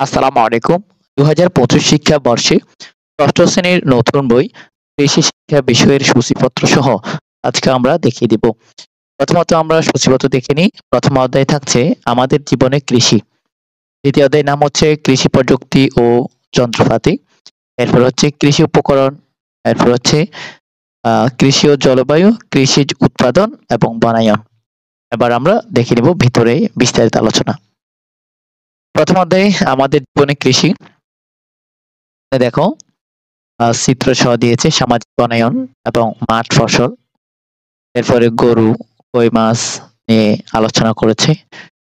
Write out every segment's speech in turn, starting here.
আসসালামু আলাইকুম। ২০২৫ শিক্ষাবর্ষে ৬ষ্ঠ শ্রেণীর নতুন বই কৃষি শিক্ষা বিষয়ের সূচিপত্র সহ আজকে আমরা দেখিয়ে দিব। প্রথমত আমরা সূচিপত্র দেখে নিই। প্রথম অধ্যায়ে থাকছে আমাদের জীবনে কৃষি। দ্বিতীয় অধ্যায়ের নাম হচ্ছে কৃষি প্রযুক্তি ও যন্ত্রপাতি। এরপর হচ্ছে কৃষি উপকরণ। এরপর হচ্ছে কৃষি ও জলবায়ু, কৃষিজ উৎপাদন এবং বনায়ন। এবার আমরা দেখে নিব ভিতরে বিস্তারিত আলোচনা। প্রথম অধ্যায়ে আমাদের জীবনে কৃষি। দেখো চিত্র সহ দিয়েছে সামাজিক বনায়ন এবং মাঠ ফসল। এরপরে গরু, কই মাছ নিয়ে আলোচনা করেছে।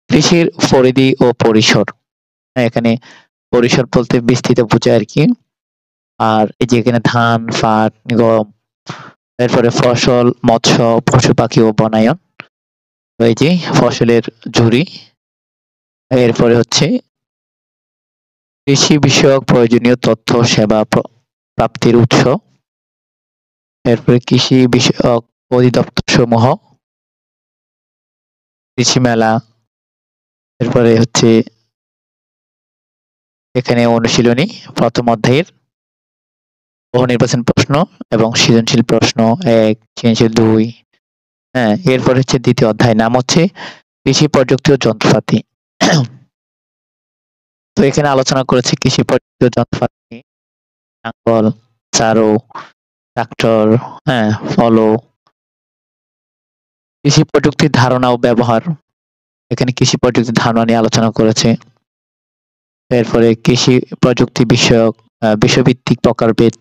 কৃষির পরিধি ও পরিসর। এখানে পরিসর বলতে বিস্তৃত বোঝায় আর কি। আর এই যে এখানে ধান, পাট, গম, এরপরে ফসল, মৎস্য, পশু পাখি ও বনায়ন। এই যে ফসলের ঝুড়ি। এরপরে হচ্ছে কৃষি বিষয়ক প্রয়োজনীয় তথ্য সেবা প্রাপ্তির উৎস। এরপরে কৃষি বিষয়ক অধিদপ্তর সমূহ, কৃষি মেলা। এরপরে হচ্ছে এখানে অনুশীলনী প্রথম অধ্যায়ের বহু নির্বাচন প্রশ্ন এবং সৃজনশীল প্রশ্ন ১, সৃজনশীল ২। হ্যাঁ, এরপর হচ্ছে দ্বিতীয় অধ্যায়, নাম হচ্ছে কৃষি প্রযুক্তি ও যন্ত্রপাতি। তো এখানে আলোচনা করেছে কৃষি প্রযুক্তি ও যন্ত্রপাতি, নাঙ্গল, চারো, ট্রাক্টর, হ্যাঁ, ফলো। কৃষি প্রযুক্তির ধারণা ও ব্যবহার। এখানে কৃষি প্রযুক্তির ধারণা নিয়ে আলোচনা করেছে। এরপরে কৃষি প্রযুক্তি বিষয়ক বিষয়ভিত্তিক প্রকারভেদ।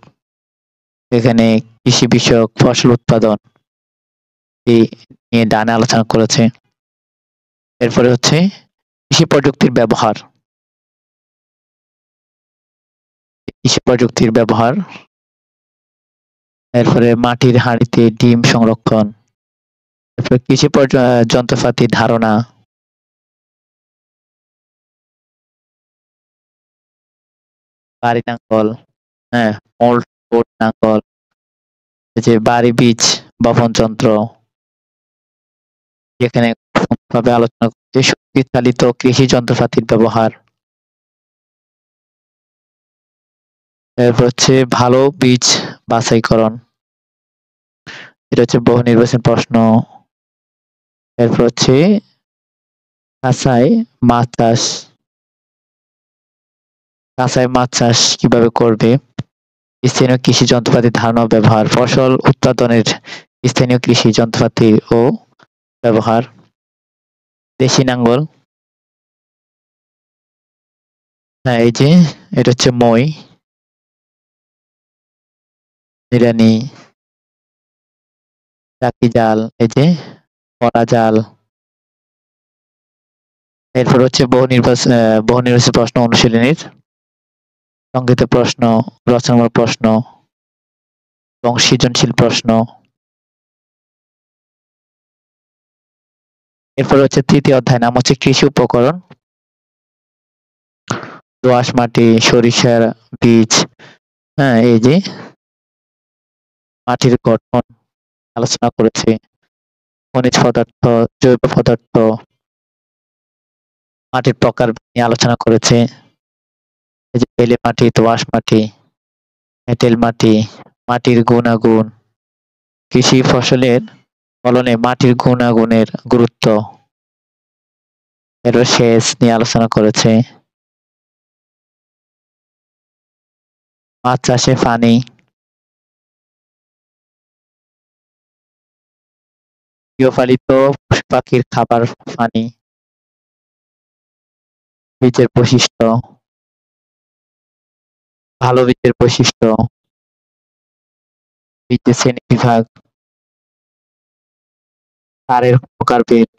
এখানে কৃষি বিষয়ক ফসল উৎপাদন নিয়ে ডানে আলোচনা করেছে। এরপরে হচ্ছে কৃষি প্রযুক্তির ব্যবহার। কৃষি প্রযুক্তির ব্যবহার। এরপরে মাটির হাঁড়িতে ডিম সংরক্ষণ। এরপরে কৃষি যন্ত্রপাতির ধারণা। বাড়ি নাঙ্গল, হ্যাঁ, মোল্ড নাঙ্গল, এই যে বাড়ি বীজ বপন যন্ত্র। এখানে ভাবে আলোচনা করছে শক্তি চালিত কৃষি যন্ত্রপাতির ব্যবহার। এরপর হচ্ছে ভালো বীজ বাছাইকরণ। এটা হচ্ছে বহু নির্বাচন প্রশ্ন। এরপর হচ্ছে কাঁচায় মাছ চাষ। কাঁচায় মাছ চাষ কিভাবে করবে? স্থানীয় কৃষি যন্ত্রপাতির ধারণা ও ব্যবহার। ফসল উৎপাদনের স্থানীয় কৃষি যন্ত্রপাতি ও ব্যবহার। দেশি নাঙ্গল। হ্যাঁ, এই যে এটা হচ্ছে মই, নিড়ানি, চাকি জাল, এই যে কলা জাল। এরপর হচ্ছে বহু নির্বাচন প্রশ্ন অনুশীলনীর সংক্ষিপ্ত প্রশ্ন, রচনামূলক প্রশ্ন এবং সৃজনশীল প্রশ্ন। এরপর হচ্ছে তৃতীয় অধ্যায়, নাম হচ্ছে কৃষি উপকরণ। দোআঁশ মাটি, সরিষার বীজ, হ্যাঁ, এই যে মাটির গঠন আলোচনা করেছে। খনিজ পদার্থ, জৈব পদার্থ, মাটির প্রকার নিয়ে আলোচনা করেছে। এই যে বেলে মাটি, দোআঁশ মাটি, এঁটেল মাটি, মাটির গুণাগুণ, কৃষি ফসলের ফলনে মাটির গুণাগুণের গুরুত্ব। এরপর সেচ নিয়ে আলোচনা করেছে। মাছ চাষে পানি, গৃহপালিত পশু পাখির খাবার পানি, বীজের বৈশিষ্ট্য, ভালো বীজের বৈশিষ্ট্য, বীজের শ্রেণীবিভাগ, সারের প্রকারভেদ,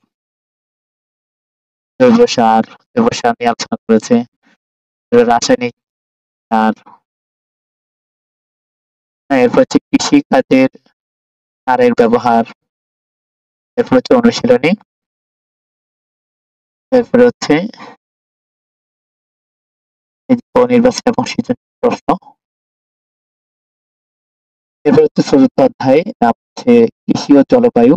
জৈব সার নিয়ে আলোচনা করেছে। রাসায়নিক সার। এরপর হচ্ছে কৃষি কাজের সারের ব্যবহার। এরপর হচ্ছে অনুশীলনী। এরপরে হচ্ছে নির্বাচন এবং সৃজনশীল প্রশ্ন। এরপর হচ্ছে চতুর্থ অধ্যায়, নাম হচ্ছে কৃষি ও জলবায়ু।